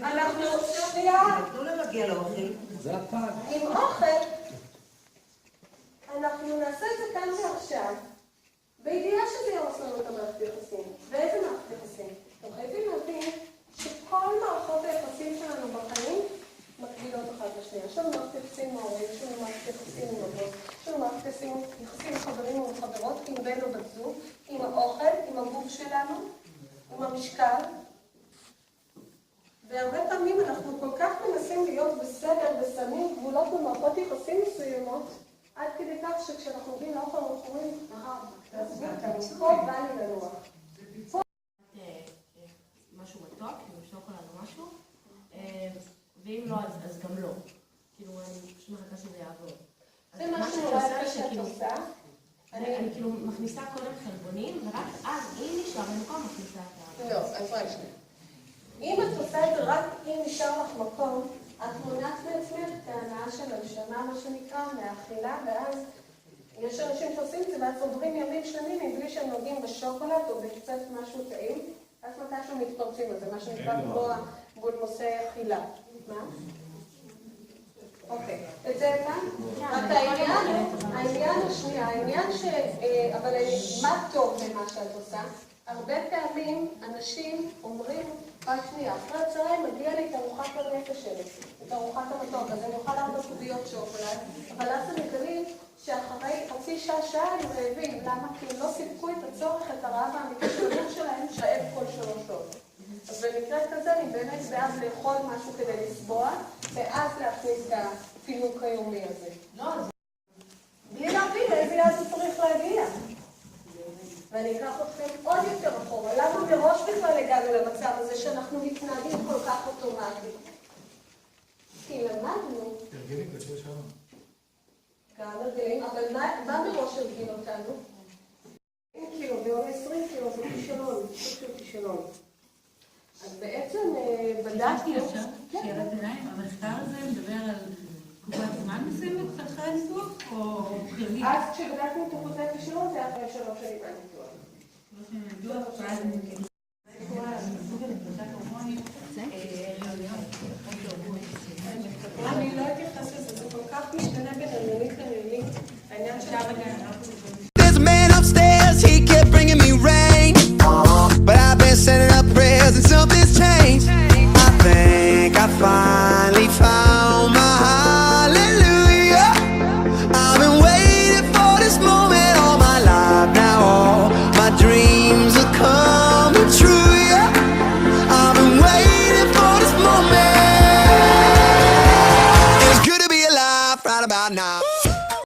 אנחנו שנייה תנו לה להגיע לאוכל. זה הפעם. עם אוכל, אנחנו נעשה את זה כאן ועכשיו, בידיעה שזה ירוס לנו את המערכת יחסים. ואיזה מערכת יחסים? אתם חייבים להבין שכל מערכות היחסים שלנו בחיים מקבילות אחת לשנייה. יש לנו מערכת יחסים עם ההורים, יש לנו מערכת יחסים עם הבוס, יש לנו מערכת יחסים עם חברים וחברות, עם בן או בת זוג, עם האוכל, עם הגוף שלנו, עם המשקל. והרבה פעמים אנחנו כל כך מנסים להיות בסדר ושמים גבולות במערכות יחסים מסוימות, עד כדי כך שכשאנחנו מגיעים לאוכל אנחנו אומרים, תעזבי אותנו, פה בא לי לנוח. משהו מתוק, אם יש אוכל לנו משהו, ואם לא, אז גם לא. כאילו, אני פשוט מחכה שזה יעבור. זה משהו נורא שאת עושה. אני כאילו מכניסה קודם חלבונים, ורק אז, אם נשאר במקום, מכניסה את ה... לא, אז רק שנייה. אם את עושה את זה רק אם נשאר לך מקום, את מונעת מעצמך את ההנאה של הנשמה, מה שנקרא, מהאכילה, ואז יש אנשים שעושים את זה, ואז עוברים ימים שלמים מבלי שהם נוגעים בשוקולד או בקצת משהו טעים, אז מתישהו מתפרצים על זה, מה שנקרא כמו בולמוסי אכילה. מה? אוקיי. את זה מה? רק העניין השנייה, העניין ש... אבל מה טוב במה שאת עושה? הרבה פעמים אנשים אומרים, רק שנייה, אחרי הצהריים מגיע לי את ארוחת הנפש שלי, את ארוחת המתוק, אז אני אוכל 4 קוביות שוקולד, אבל אז הם מגלים שאחרי חצי שעה הם רעבים. למה? כי הם לא סיפקו את הצורך, את הרעב האמיתי של הגוף שלהם, שאב כל 3 שעות. אז במקרה כזה אני באמת בעד לאכול משהו כדי לסבוע, ואז להכניס את הפינוק היומי הזה. לא, זה... בלי להבין לאיזה יעד הוא צריך להגיע. ואני אקח אתכם עוד יותר אחורה. למה מראש בכלל הגענו למצב הזה שאנחנו מתנהגים כל כך אוטומטית? כי למדנו... הרגלים קשה שם. גם הרגלים, אבל מה מראש הרגיל אותנו? 20 קילו ועוד 20 קילו זה כישלון, סוג של כישלון. אז בעצם בדקנו... שאלת עיניים, המחקר הזה מדבר על תקופת זמן מסוימת אחרי הניתוח או כללי? אז כשבדקנו את אחוזי הכישלון זה היה אחרי 3 שנים מהניתוח. אני לא אתייחס לזה, זה כל כך משתנה בין עניינית לניינית. העניין של There's a man upstairs, he kept bringing me rain, but I've been sending up prayers and something's changed. I think I finally found my hallelujah. I've been waiting for this moment all my life. Now all my dreams are coming true, yeah. I've been waiting for this moment. It's good to be alive right about now.